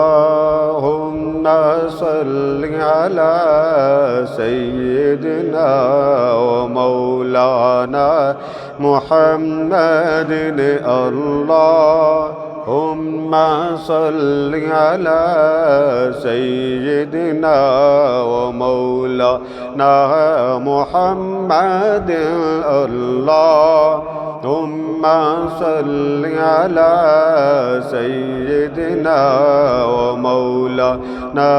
اللهم صل على سيدنا ومولانا محمد اللهم صل على سيدنا ومولانا محمد اللهم صل على سيدنا ومولانا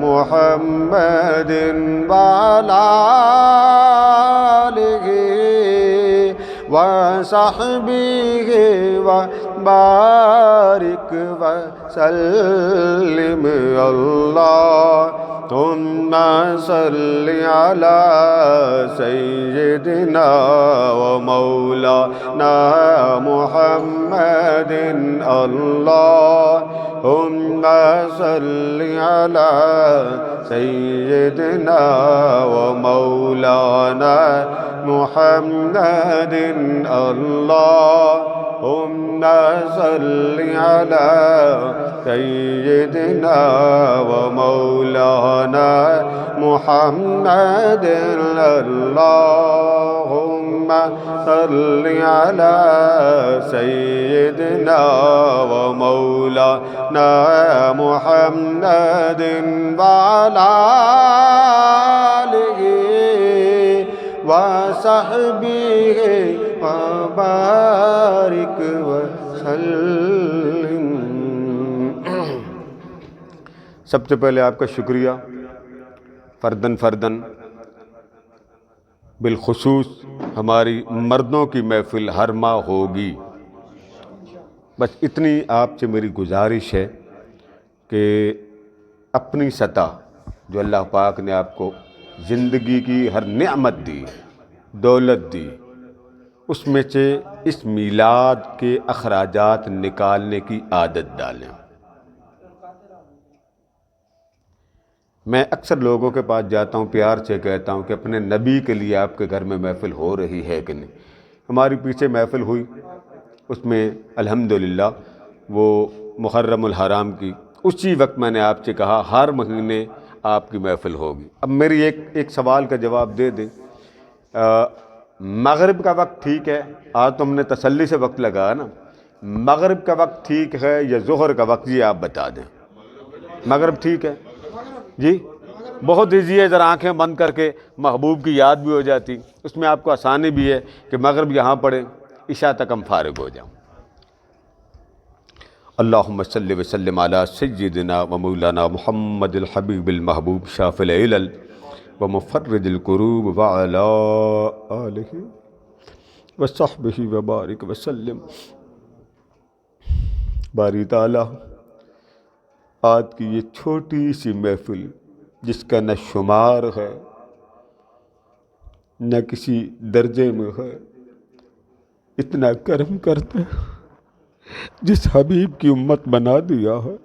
محمد وعلى آله وصحبه وبارك وسلم اللهم صل على سيدنا ومولانا محمد اللهم صل على سيدنا ومولانا محمد اللهم صل على سيدنا ومولانا محمد اللهم صل على سيدنا ومولانا محمد وعلى آله وصحبه وبارك وسلم۔ سب سے پہلے آپ کا شکریہ، فردن بالخصوص ہماری مردوں کی محفل ہر ماہ ہوگی، بس اتنی آپ سے میری گزارش ہے کہ اپنی سطح جو اللہ پاک نے آپ کو زندگی کی ہر نعمت دی، دولت دی، اس میں سے اس میلاد کے اخراجات نکالنے کی عادت ڈالیں۔ میں اکثر لوگوں کے پاس جاتا ہوں، پیار سے کہتا ہوں کہ اپنے نبی کے لیے آپ کے گھر میں محفل ہو رہی ہے کہ نہیں۔ ہماری پیچھے محفل ہوئی، اس میں الحمدللہ وہ محرم الحرام کی، اسی وقت میں نے آپ سے کہا ہر مہینے آپ کی محفل ہوگی۔ اب میری ایک سوال کا جواب دے دیں، مغرب کا وقت ٹھیک ہے؟ آج تو ہم نے تسلی سے وقت لگایا نا، مغرب کا وقت ٹھیک ہے یا ظہر کا وقت؟ یہ آپ بتا دیں۔ مغرب ٹھیک ہے جی، بہت ایزی ہے، ذرا آنکھیں بند کر کے محبوب کی یاد بھی ہو جاتی، اس میں آپ کو آسانی بھی ہے کہ مغرب یہاں پڑھیں، عشاء تک ہم فارغ ہو جاؤں۔ اللہم صلی وسلم علی سیدنا و مولانا محمد الحبیب المحبوب شافی العلل و مفرج الکروب وعلی آلہ وصحبہ وبارک وسلم۔ باری تعالیٰ آج کی یہ چھوٹی سی محفل جس کا نہ شمار ہے نہ کسی درجے میں ہے، اتنا کرم کرتے جس حبیب کی امت بنا دیا ہے،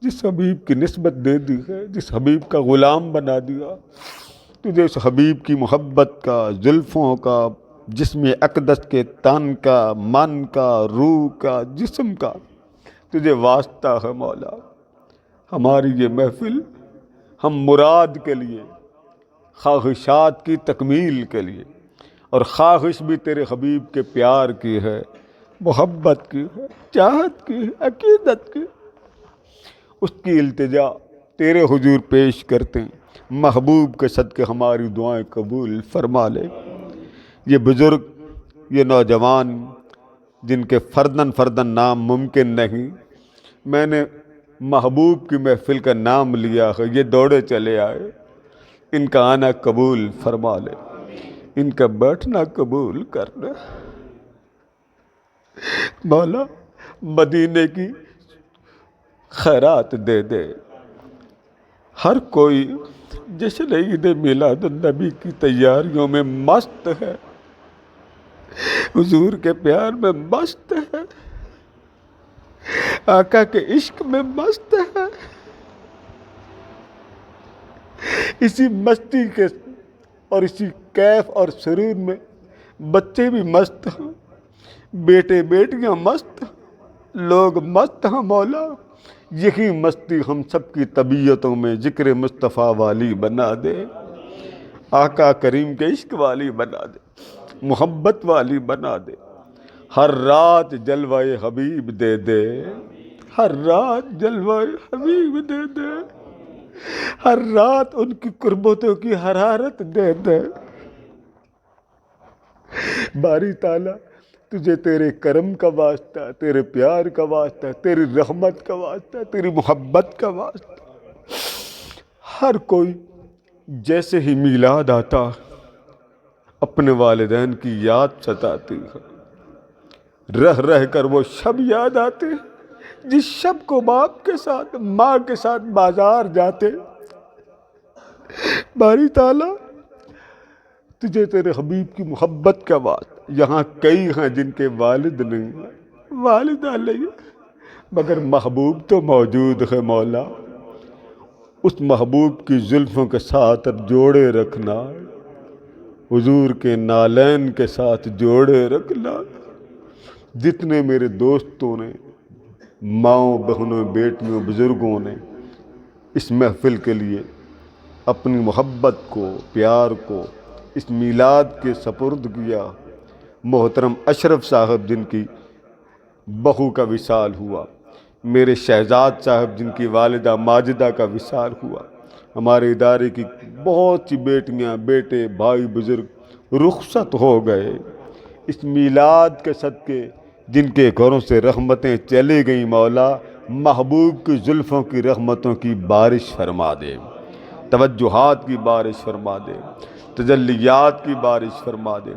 جس حبیب کی نسبت دے دی ہے، جس حبیب کا غلام بنا دیا، تجھے اس حبیب کی محبت کا، زلفوں کا، جسم اقدس کے تن کا، من کا، روح کا، جسم کا تجھے واسطہ ہے مولا۔ ہماری یہ محفل ہم مراد کے لیے، خواہشات کی تکمیل کے لیے، اور خواہش بھی تیرے حبیب کے پیار کی ہے، محبت کی ہے، چاہت کی ہے، عقیدت کی، اس کی التجا تیرے حضور پیش کرتے ہیں۔ محبوب کے صدقے ہماری دعائیں قبول فرما لے۔ یہ بزرگ، یہ نوجوان جن کے فردن نام ممکن نہیں، میں نے محبوب کی محفل کا نام لیا ہے، یہ دوڑے چلے آئے، ان کا آنا قبول فرما لے، ان کا بیٹھنا قبول کر لے مولا۔ مدینے کی خیرات دے دے۔ ہر کوئی جشن عید میلاد النبی کی تیاریوں میں مست ہے، حضور کے پیار میں مست ہے، آقا کے عشق میں مست ہے۔ اسی مستی کے اور اسی کیف اور سرور میں بچے بھی مست ہیں، بیٹے بیٹیاں مست ہیں، لوگ مست ہیں مولا، یہی مستی ہم سب کی طبیعتوں میں ذکر مصطفیٰ والی بنا دے، آقا کریم کے عشق والی بنا دے، محبت والی بنا دے، ہر رات جلوہ حبیب دے دے، ہر رات جلوہ حبیب دے دے، ہر رات ان کی قربتوں کی حرارت دے دے۔ باری تعالیٰ تجھے تیرے کرم کا واسطہ، تیرے پیار کا واسطہ، تیری رحمت کا واسطہ، تیری محبت کا واسطہ، ہر کوئی جیسے ہی میلاد آتا اپنے والدین کی یاد ستاتی ہے، رہ رہ کر وہ شب یاد آتے جس شب کو باپ کے ساتھ ماں کے ساتھ بازار جاتے۔ باری تعالیٰ تجھے تیرے حبیب کی محبت کا واسطہ، یہاں کئی ہیں جن کے والد نہیں ہیں، والدہ نہیں ہیں، مگر محبوب تو موجود ہے مولا، اس محبوب کی زلفوں کے ساتھ اب جوڑے رکھنا، حضور کے نالین کے ساتھ جوڑے رکھنا۔ جتنے میرے دوستوں نے، ماؤں بہنوں بیٹیوں بزرگوں نے اس محفل کے لیے اپنی محبت کو، پیار کو اس میلاد کے سپرد کیا، محترم اشرف صاحب جن کی بہو کا وصال ہوا، میرے شہزاد صاحب جن کی والدہ ماجدہ کا وصال ہوا، ہمارے ادارے کی بہت سی بیٹیاں، بیٹے، بھائی بزرگ رخصت ہو گئے، اس میلاد کے صدقے جن کے گھروں سے رحمتیں چلی گئیں مولا، محبوب کی زلفوں کی رحمتوں کی بارش فرما دے، توجہات کی بارش فرما دے، تجلیات کی بارش فرما دے۔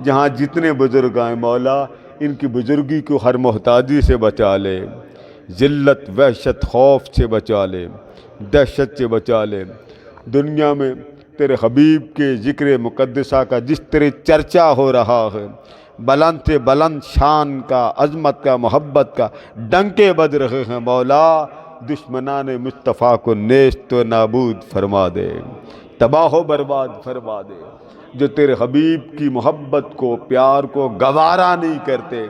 جہاں جتنے بزرگ آئیں مولا ان کی بزرگی کو ہر محتاجی سے بچا لے، ذلت وحشت خوف سے بچا لے، دہشت سے بچا لے۔ دنیا میں تیرے حبیب کے ذکر مقدسہ کا جس طرح چرچا ہو رہا ہے، بلند سے بلند شان کا، عظمت کا، محبت کا ڈنکے بج رہے ہیں مولا، دشمنان مصطفیٰ کو نیست و نابود فرما دے، تباہ و برباد فرما دے۔ جو تیرے حبیب کی محبت کو، پیار کو گوارا نہیں کرتے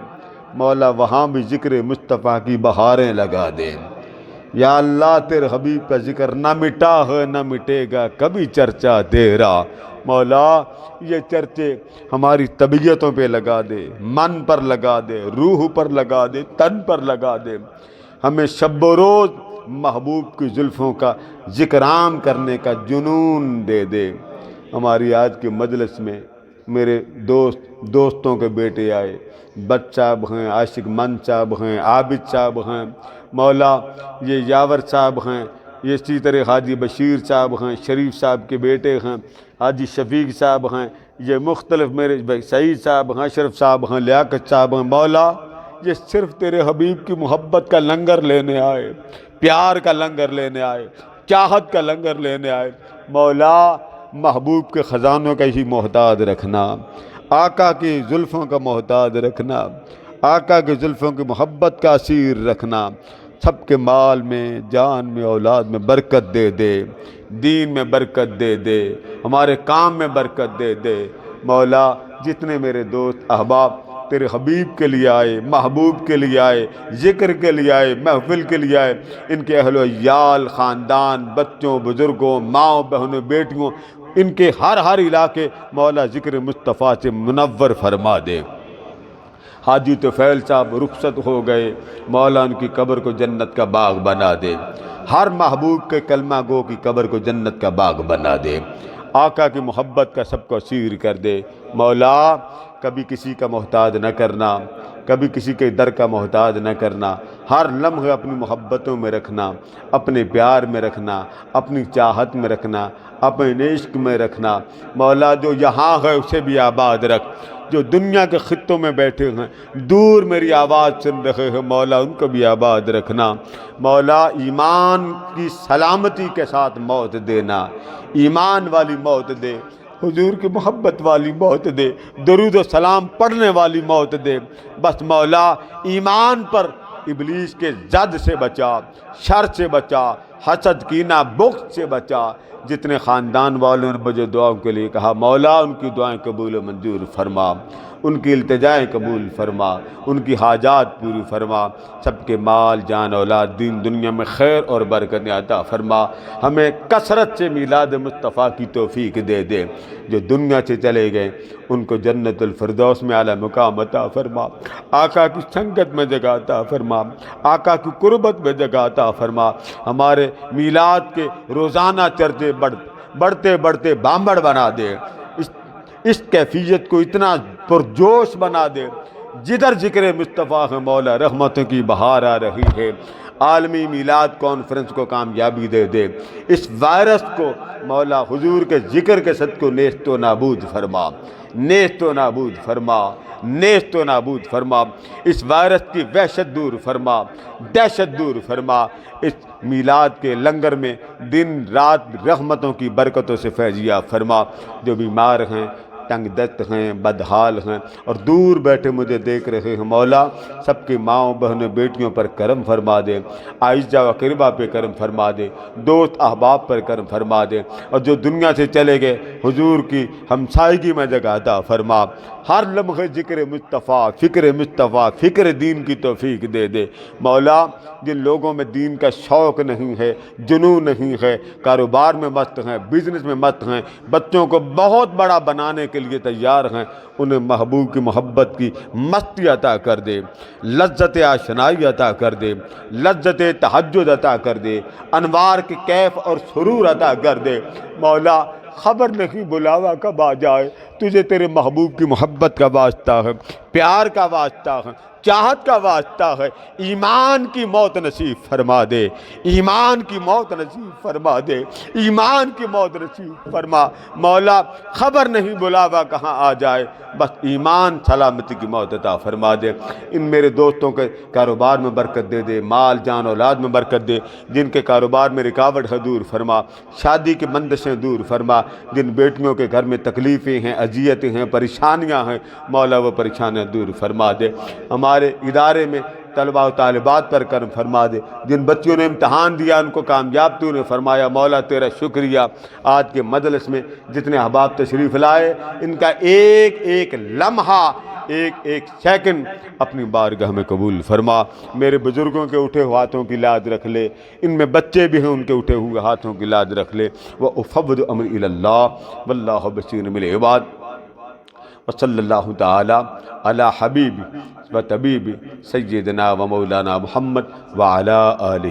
مولا، وہاں بھی ذکر مصطفیٰ کی بہاریں لگا دے۔ یا اللہ تیرے حبیب کا ذکر نہ مٹا ہے نہ مٹے گا کبھی چرچا تیرا، مولا یہ چرچے ہماری طبیعتوں پہ لگا دے، من پر لگا دے، روح پر لگا دے، تن پر لگا دے، ہمیں شب و روز محبوب کی زلفوں کا ذکر عام کرنے کا جنون دے دے۔ ہماری آج کے مجلس میں میرے دوستوں کے بیٹے آئے، بٹ صاحب ہیں، عاشق من صاحب ہیں، عابد صاحب ہیں مولا، یہ یاور صاحب ہیں، یہ اسی طرح حاجی بشیر صاحب ہیں، شریف صاحب کے بیٹے ہیں، حاجی شفیق صاحب ہیں، یہ مختلف میرے سعید صاحب ہیں، اشرف صاحب ہیں، لیاقت صاحب ہیں مولا، یہ صرف تیرے حبیب کی محبت کا لنگر لینے آئے، پیار کا لنگر لینے آئے، چاہت کا لنگر لینے آئے مولا، محبوب کے خزانوں کا ہی محتاج رکھنا، آقا کی زلفوں کا محتاج رکھنا، آقا کی زلفوں کی محبت کا اسیر رکھنا، سب کے مال میں، جان میں، اولاد میں برکت دے دے، دین میں برکت دے دے، ہمارے کام میں برکت دے دے مولا۔ جتنے میرے دوست احباب تیرے حبیب کے لیے آئے، محبوب کے لیے آئے، ذکر کے لیے آئے، محفل کے لیے آئے، ان کے اہل و عیال، خاندان، بچوں، بزرگوں، ماؤں، بہنوں، بیٹیوں، ان کے ہر علاقے مولا ذکر مصطفیٰ سے منور فرما دے۔ حاجی طفیل صاحب رخصت ہو گئے مولا، ان کی قبر کو جنت کا باغ بنا دے، ہر محبوب کے کلمہ گو کی قبر کو جنت کا باغ بنا دے، آقا کی محبت کا سب کو اسیر کر دے مولا۔ کبھی کسی کا محتاج نہ کرنا، کبھی کسی کے در کا محتاج نہ کرنا، ہر لمحے اپنی محبتوں میں رکھنا، اپنے پیار میں رکھنا، اپنی چاہت میں رکھنا، اپنے عشق میں رکھنا مولا۔ جو یہاں ہے اسے بھی آباد رکھ، جو دنیا کے خطوں میں بیٹھے ہیں، دور میری آواز سن رہے ہیں مولا، ان کو بھی آباد رکھنا مولا۔ ایمان کی سلامتی کے ساتھ موت دینا، ایمان والی موت دے، حضور کی محبت والی موت دے، درود و سلام پڑھنے والی موت دے، بس مولا ایمان پر ابلیس کے زد سے بچا، شر سے بچا، حسد کینہ بغض سے بچا۔ جتنے خاندان والوں نے مجھے دعاؤں کے لیے کہا، مولا ان کی دعائیں قبول و منظور فرما، ان کی التجائیں قبول فرما، ان کی حاجات پوری فرما، سب کے مال جان اولاد دین دنیا میں خیر اور برکت عطا فرما۔ ہمیں کثرت سے میلاد مصطفیٰ کی توفیق دے دے۔ جو دنیا سے چلے گئے ان کو جنت الفردوس میں اعلیٰ مقام عطا فرما، آقا کی سنگت میں جگہ عطا فرما، آقا کی قربت میں جگہ عطا فرما۔ ہمارے میلاد کے روزانہ چرچے بڑھتے بڑھتے بامبڑ بنا دے، اس کیفیت کو اتنا پرجوش بنا دے، جدھر ذکر مصطفیٰ ہے مولا رحمتوں کی بہار آ رہی ہے۔ عالمی میلاد کانفرنس کو کامیابی دے دے، اس وائرس کو مولا حضور کے ذکر کے صدقے نیست و نابود فرما، نیست و نابود فرما، نیست و نابود فرما۔ اس وائرس کی وحشت دور فرما، دہشت دور فرما۔ اس میلاد کے لنگر میں دن رات رحمتوں کی برکتوں سے فیضیاب فرما۔ جو بیمار ہیں، تنگ دست ہیں، بدحال ہیں اور دور بیٹھے مجھے دیکھ رہے ہیں مولا، سب کی ماؤں بہنوں بیٹیوں پر کرم فرما دے، عائشہ و قربہ پہ کرم فرما دے، دوست احباب پر کرم فرما دے، اور جو دنیا سے چلے گئے حضور کی ہمسائیگی میں جگہ عطا فرما۔ ہر لمحے ذکر مصطفیٰ، فکر مصطفیٰ، فکر دین کی توفیق دے دے مولا۔ جن لوگوں میں دین کا شوق نہیں ہے، جنون نہیں ہے، کاروبار میں مست ہیں، بزنس میں مست ہیں، بچوں کو بہت بڑا بنانے کے لیے تیار ہیں، انہیں محبوب کی محبت کی مستی عطا کر دے، لذت آشنائی عطا کر دے، لذت تہجد عطا کر دے، انوار کے کیف اور سرور عطا کر دے مولا۔ خبر نہیں بلاوا کب آ جائے، تجھے تیرے محبوب کی محبت کا واسطہ ہے، پیار کا واسطہ ہے، چاہت کا واسطہ ہے۔ ایمان کی موت نصیب فرما دے، ایمان کی موت نصیب فرما دے، ایمان کی موت نصیب فرما مولا۔ خبر نہیں بلاوا کہاں آ جائے، بس ایمان سلامتی کی موت عطا فرما دے۔ ان میرے دوستوں کے کاروبار میں برکت دے دے، مال جان اولاد میں برکت دے، جن کے کاروبار میں رکاوٹ ہے دور فرما، شادی کی بندشیں دور فرما، جن بیٹیوں کے گھر میں تکلیفیں ہیں، اذیتیں ہیں، پریشانیاں ہیں مولا وہ پریشانیاں دور فرما دے۔ ہمارے ادارے میں طلباء و طالبات پر کرم فرما دے، جن بچیوں نے امتحان دیا ان کو کامیاب تو نے فرمایا مولا، تیرا شکریہ۔ آج کے مجلس میں جتنے احباب تشریف لائے ان کا ایک ایک لمحہ، ایک ایک سیکنڈ اپنی بارگاہ میں قبول فرما۔ میرے بزرگوں کے اٹھے ہوئے ہاتھوں کی لاج رکھ لے، ان میں بچے بھی ہیں ان کے اٹھے ہوئے ہاتھوں کی لاج رکھ لے۔ وَأُفَوِّضُ أَمْرِي إِلَى اللَّهِ وَاللَّهُ بَصِيرٌ بِالْعِبَادِ وصلی اللہ تعالی علی حبیب و طبیب سیدنا و مولانا محمد وعلی آلہ